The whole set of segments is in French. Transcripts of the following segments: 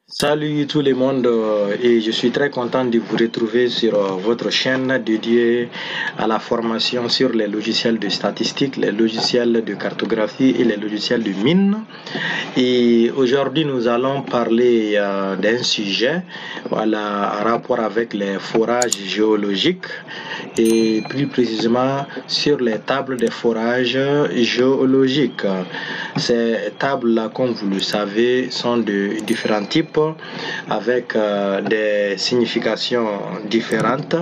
Salut tout le monde et je suis très content de vous retrouver sur votre chaîne dédiée à la formation sur les logiciels de statistique, les logiciels de cartographie et les logiciels de mine. Et aujourd'hui nous allons parler d'un sujet en rapport avec les forages géologiques et plus précisément sur les tables de forage géologiques. Ces tables-là, comme vous le savez, sont de différents types avec des significations différentes.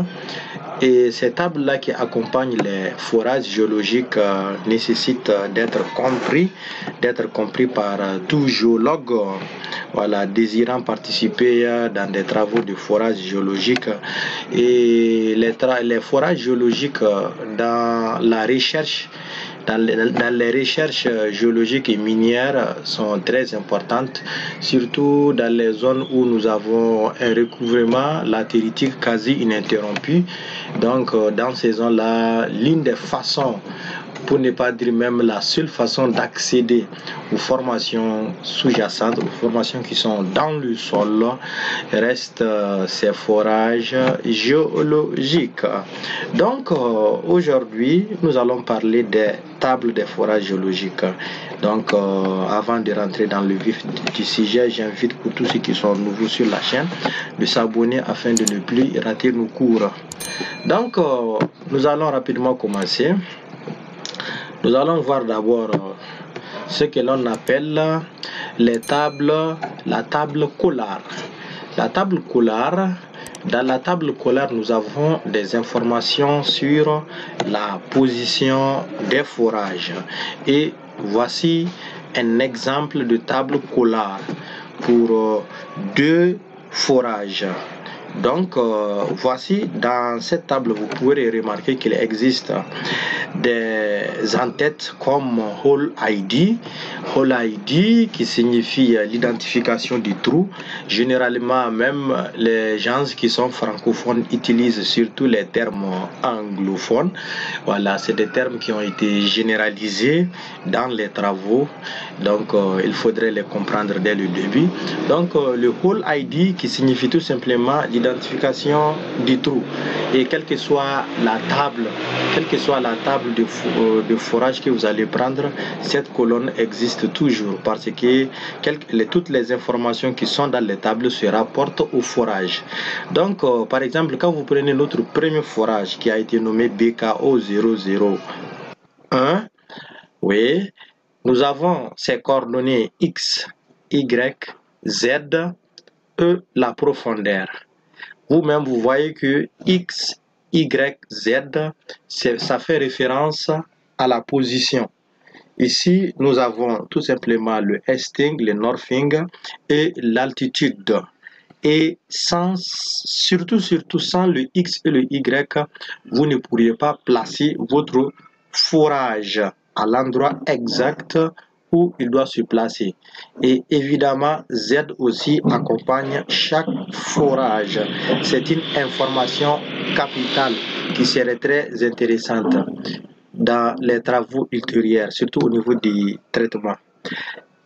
Et ces tables-là qui accompagnent les forages géologiques nécessitent d'être compris par tout géologue désirant participer dans des travaux de forage géologique. Et les forages géologiques dans la recherche dans les recherches géologiques et minières sont très importantes, surtout dans les zones où nous avons un recouvrement latéritique quasi ininterrompu. Donc, dans ces zones-là, l'une des façons, pour ne pas dire même la seule façon d'accéder aux formations sous-jacentes, aux formations qui sont dans le sol, reste ces forages géologiques. Donc aujourd'hui, nous allons parler des tables des forages géologiques. Donc avant de rentrer dans le vif du sujet, j'invite pour tous ceux qui sont nouveaux sur la chaîne de s'abonner afin de ne plus rater nos cours. Donc nous allons rapidement commencer. Nous allons voir d'abord ce que l'on appelle la table Collar. La table Collar, dans la table Collar, nous avons des informations sur la position des forages. Et voici un exemple de table Collar pour deux forages. Donc, voici dans cette table, vous pourrez remarquer qu'il existe des entêtes comme Hole ID. Hole ID qui signifie l'identification du trou. Généralement, même les gens qui sont francophones utilisent surtout les termes anglophones. Voilà, c'est des termes qui ont été généralisés dans les travaux. Donc, il faudrait les comprendre dès le début. Donc, le Hole ID qui signifie tout simplement l'identification du trou. Et quelle que soit la table de forage que vous allez prendre, cette colonne existe toujours parce que toutes les informations qui sont dans les tables se rapportent au forage. Donc, par exemple, quand vous prenez notre premier forage qui a été nommé BKO 001, oui, nous avons ces coordonnées X, Y, Z, E, la profondeur. Vous-même, vous voyez que X, Y, Z, ça fait référence à la position. Ici, nous avons tout simplement le esting, le northing et l'altitude. Et surtout sans le X et le Y, vous ne pourriez pas placer votre forage à l'endroit exact où il doit se placer. Et évidemment, Z aussi accompagne chaque forage. C'est une information capitale qui serait très intéressante dans les travaux ultérieurs, surtout au niveau du traitement.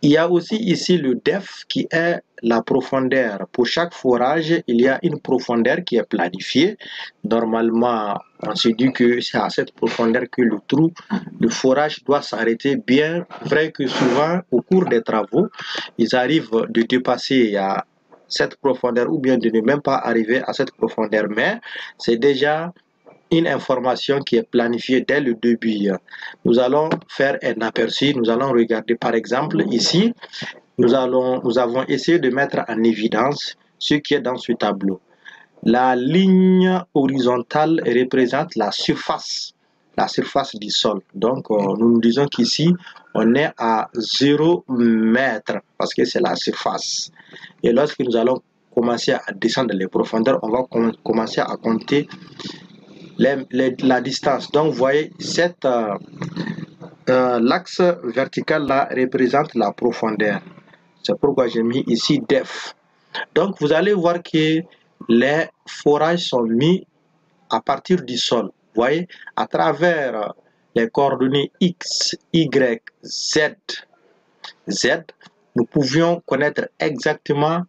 Il y a aussi ici le depth qui est la profondeur. Pour chaque forage, il y a une profondeur qui est planifiée. Normalement, on se dit que c'est à cette profondeur que le forage doit s'arrêter. Bien vrai que souvent, au cours des travaux, ils arrivent de dépasser cette profondeur ou bien de ne même pas arriver à cette profondeur. Mais c'est déjà une information qui est planifiée dès le début. Nous allons faire un aperçu, nous allons regarder par exemple ici, nous avons essayé de mettre en évidence ce qui est dans ce tableau. La ligne horizontale représente la surface du sol. Donc nous nous disons qu'ici on est à 0 mètre parce que c'est la surface. Et lorsque nous allons commencer à descendre les profondeurs, on va commencer à compter la distance. Donc vous voyez l'axe vertical là représente la profondeur. C'est pourquoi j'ai mis ici depth. Donc vous allez voir que les forages sont mis à partir du sol. Vous voyez, à travers les coordonnées X, Y, Z, nous pouvions connaître exactement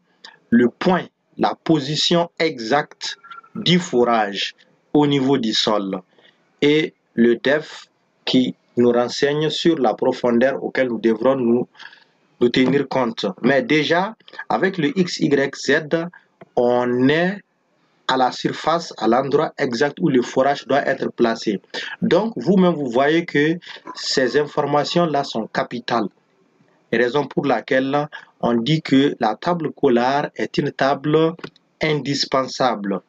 le point, la position exacte du forage au niveau du sol, et le depth qui nous renseigne sur la profondeur auquel nous devrons nous tenir compte. Mais déjà, avec le XYZ, on est à la surface, à l'endroit exact où le forage doit être placé. Donc, vous-même, vous voyez que ces informations-là sont capitales. Raison pour laquelle on dit que la table Collar est une table indispensable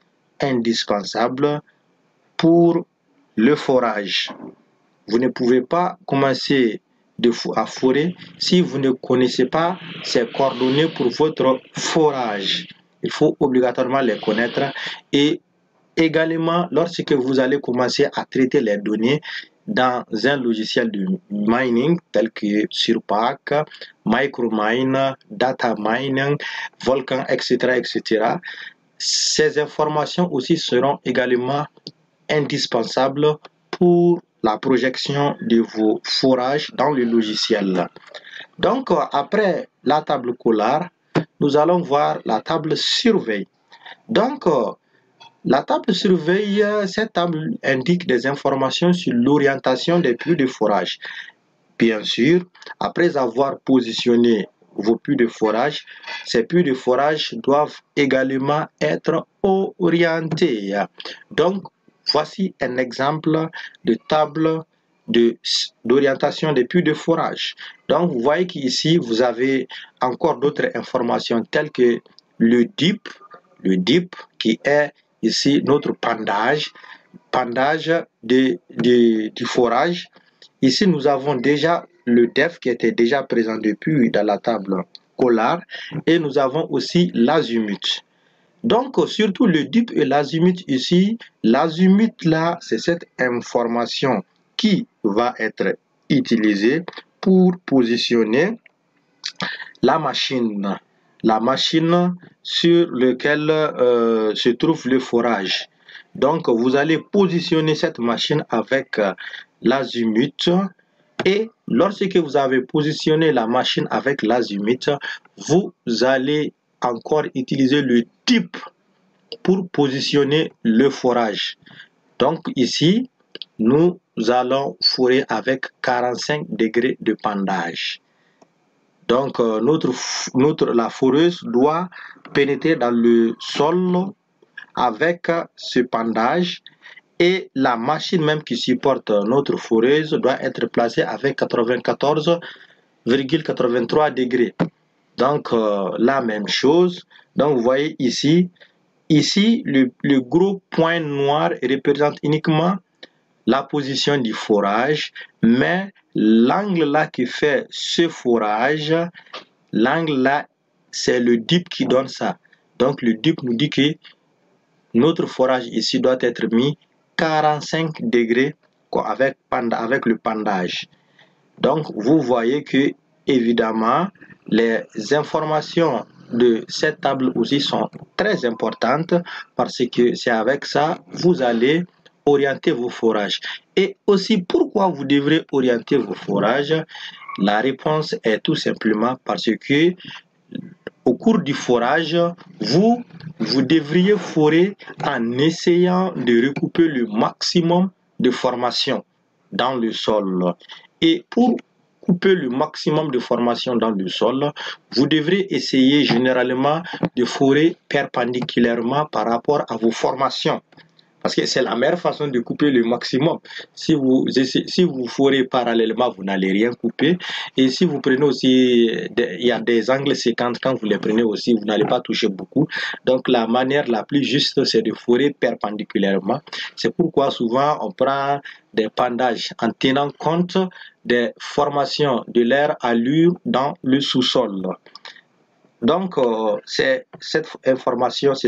pour le forage. Vous ne pouvez pas commencer à forer si vous ne connaissez pas ces coordonnées pour votre forage. Il faut obligatoirement les connaître, et également lorsque vous allez commencer à traiter les données dans un logiciel de mining tel que Surpack, Micromine, Data Mining, Volcan, etc. Ces informations aussi seront également indispensables pour la projection de vos forages dans le logiciel. Donc, après la table Collar, nous allons voir la table Surveille. Donc, la table Surveille, cette table indique des informations sur l'orientation des puits de forage. Bien sûr, après avoir positionné vos puits de forage, ces puits de forage doivent également être orientés. Donc, voici un exemple de table d'orientation des puits de forage. Donc, vous voyez qu'ici, vous avez encore d'autres informations telles que le dip qui est ici notre pendage du forage. Ici, nous avons déjà le depth qui était déjà présent depuis dans la table Collar, et nous avons aussi l'azimut. Donc, surtout le dip et l'azimut ici, l'azimut là, c'est cette information qui va être utilisée pour positionner la machine sur laquelle se trouve le forage. Donc, vous allez positionner cette machine avec l'azimut, et lorsque vous avez positionné la machine avec l'azimut, vous allez encore utiliser le dip pour positionner le forage. Donc ici, nous allons forer avec 45 degrés de pendage. Donc la foreuse doit pénétrer dans le sol avec ce pendage, et la machine même qui supporte notre foreuse doit être placée avec 94,83 degrés. Donc la même chose. Donc vous voyez ici le gros point noir représente uniquement la position du forage, mais l'angle là qui fait ce forage, l'angle là, c'est le dip qui donne ça. Donc le dip nous dit que notre forage ici doit être mis 45 degrés avec le pendage. Donc vous voyez que évidemment les informations de cette table aussi sont très importantes, parce que c'est avec ça vous allez orienter vos forages. Et aussi, pourquoi vous devrez orienter vos forages? La réponse est tout simplement parce que au cours du forage, vous devriez forer en essayant de recouper le maximum de formation dans le sol. Et pour couper le maximum de formation dans le sol, vous devrez essayer généralement de forer perpendiculairement par rapport à vos formations. Parce que c'est la meilleure façon de couper le maximum. Si vous forez parallèlement, vous n'allez rien couper. Et si vous prenez aussi, il y a des angles séquentes, quand vous les prenez aussi, vous n'allez pas toucher beaucoup. Donc la manière la plus juste, c'est de forer perpendiculairement. C'est pourquoi souvent on prend des pendages en tenant compte des formations de l'air allure dans le sous-sol. Donc, ce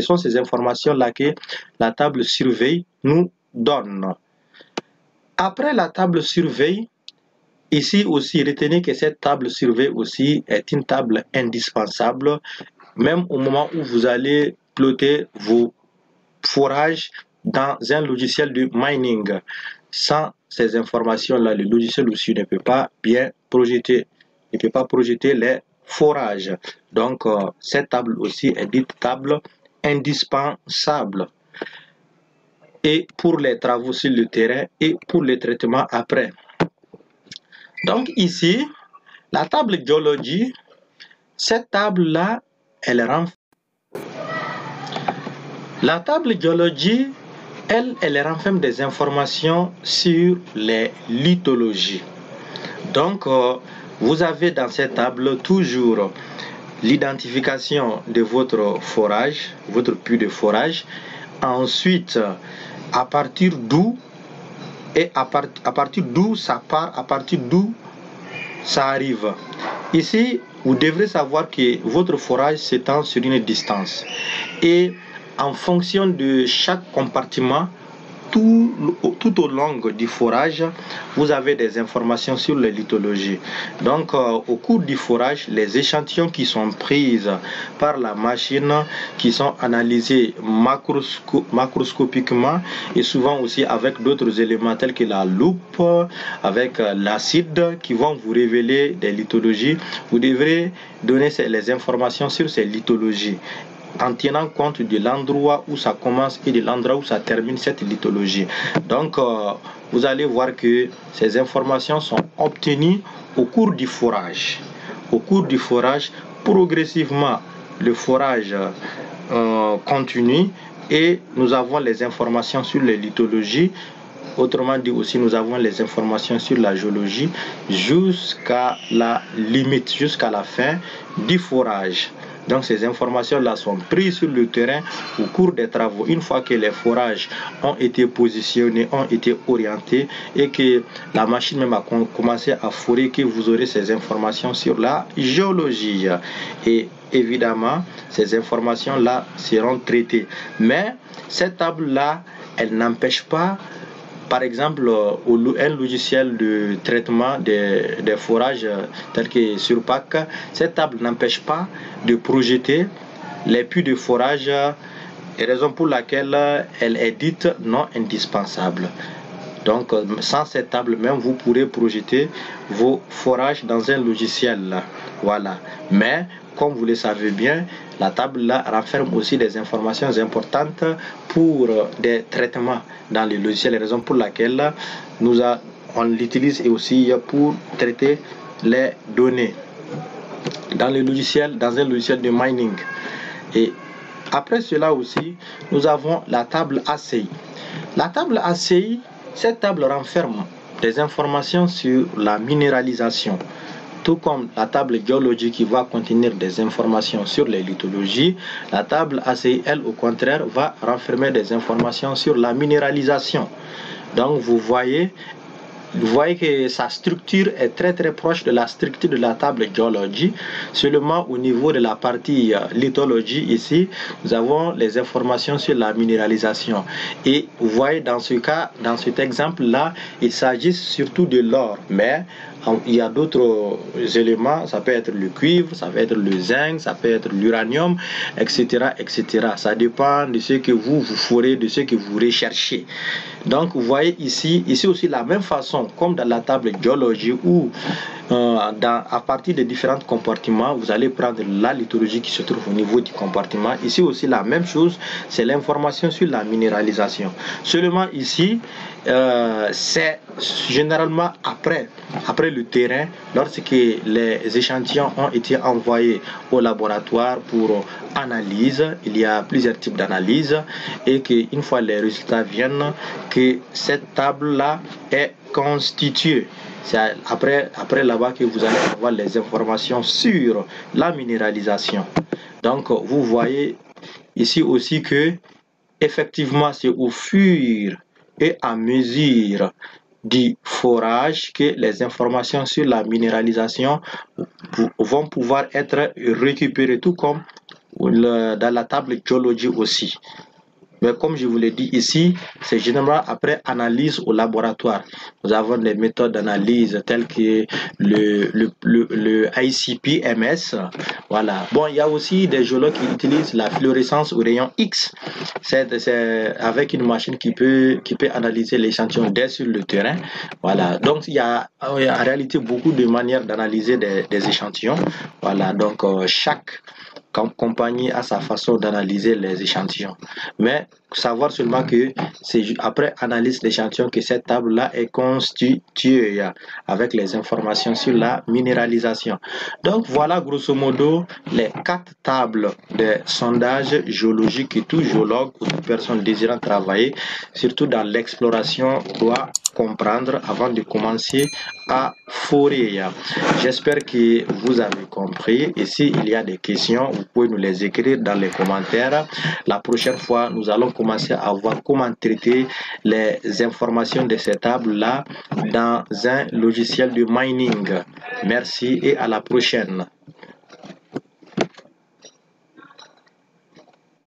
sont ces informations-là que la table Surveille nous donne. Après la table Surveille, ici aussi, retenez que cette table Surveille aussi est une table indispensable, même au moment où vous allez plotter vos forages dans un logiciel de mining. Sans ces informations-là, le logiciel aussi ne peut pas bien projeter, les forage. Donc, cette table aussi est dite table indispensable. Et pour les travaux sur le terrain et pour le traitement après. Donc ici, la table géologie, cette table-là, elle renferme. La table géologie, elle renferme des informations sur les lithologies. Donc, vous avez dans cette table toujours l'identification de votre forage, votre puits de forage. Ensuite, à partir d'où et à partir d'où ça part, à partir d'où ça arrive. Ici, vous devrez savoir que votre forage s'étend sur une distance. Et en fonction de chaque compartiment, tout au long du forage, vous avez des informations sur les lithologies. Donc, au cours du forage, les échantillons qui sont pris par la machine, qui sont analysés macroscopiquement et souvent aussi avec d'autres éléments tels que la loupe, avec l'acide, qui vont vous révéler des lithologies. Vous devrez donner les informations sur ces lithologies, en tenant compte de l'endroit où ça commence et de l'endroit où ça termine cette lithologie. Donc, vous allez voir que ces informations sont obtenues au cours du forage. Au cours du forage, progressivement, le forage continue et nous avons les informations sur les lithologies. Autrement dit aussi, nous avons les informations sur la géologie jusqu'à la limite, jusqu'à la fin du forage. Donc ces informations-là sont prises sur le terrain au cours des travaux. Une fois que les forages ont été positionnés, ont été orientés et que la machine même a commencé à forer, que vous aurez ces informations sur la géologie. Et évidemment, ces informations-là seront traitées. Mais cette table-là, elle n'empêche pas, par exemple, un logiciel de traitement des forages tel que sur PAC, cette table n'empêche pas de projeter les puits de forage, raison pour laquelle elle est dite non indispensable. Donc, sans cette table même, vous pourrez projeter vos forages dans un logiciel. Voilà. Mais, comme vous le savez bien, la table là renferme aussi des informations importantes pour des traitements dans le logiciel, raison pour laquelle on l'utilise aussi pour traiter les données dans un logiciel de mining. Et après cela aussi, nous avons la table ACI. La table ACI, cette table renferme des informations sur la minéralisation, tout comme la table géologique qui va contenir des informations sur les lithologies. La table ACI, elle, au contraire, va renfermer des informations sur la minéralisation. Donc, vous voyez que sa structure est très proche de la structure de la table géologie. Seulement au niveau de la partie lithologie, ici, nous avons les informations sur la minéralisation. Et vous voyez dans ce cas, dans cet exemple-là, il s'agit surtout de l'or. Mais il y a d'autres éléments, ça peut être le cuivre, ça peut être le zinc, ça peut être l'uranium, etc., etc. Ça dépend de ce que vous ferez, de ce que vous recherchez. Donc, vous voyez ici aussi la même façon, comme dans la table géologie, où à partir des différents compartiments, vous allez prendre la lithologie qui se trouve au niveau du compartiment. Ici aussi, la même chose, c'est l'information sur la minéralisation. Seulement ici, c'est généralement après le terrain, lorsque les échantillons ont été envoyés au laboratoire pour analyse. Il y a plusieurs types d'analyse et qu'une fois les résultats viennent, que cette table-là est constituée. C'est après là-bas que vous allez avoir les informations sur la minéralisation. Donc, vous voyez ici aussi que effectivement, c'est au fur et à mesure du forage que les informations sur la minéralisation vont pouvoir être récupérées, tout comme dans la table géologie aussi. Mais comme je vous l'ai dit ici, c'est généralement après analyse au laboratoire. Nous avons des méthodes d'analyse telles que le ICP-MS. Voilà. Bon, il y a aussi des géologues qui utilisent la fluorescence au rayon X. C'est avec une machine qui peut analyser l'échantillon dès sur le terrain. Voilà. Donc, il y a en réalité beaucoup de manières d'analyser des échantillons. Voilà. Donc, chaque compagnie a sa façon d'analyser les échantillons. Mais savoir seulement que c'est après analyse d'échantillons que cette table-là est constituée avec les informations sur la minéralisation. Donc voilà grosso modo les 4 tables de sondage géologique que tout géologue ou toute personne désirant travailler, surtout dans l'exploration, doit comprendre avant de commencer à forer. J'espère que vous avez compris et s'il y a des questions, vous pouvez nous les écrire dans les commentaires. La prochaine fois, nous allons commencer à voir comment traiter les informations de ces tables-là dans un logiciel de mining. Merci et à la prochaine.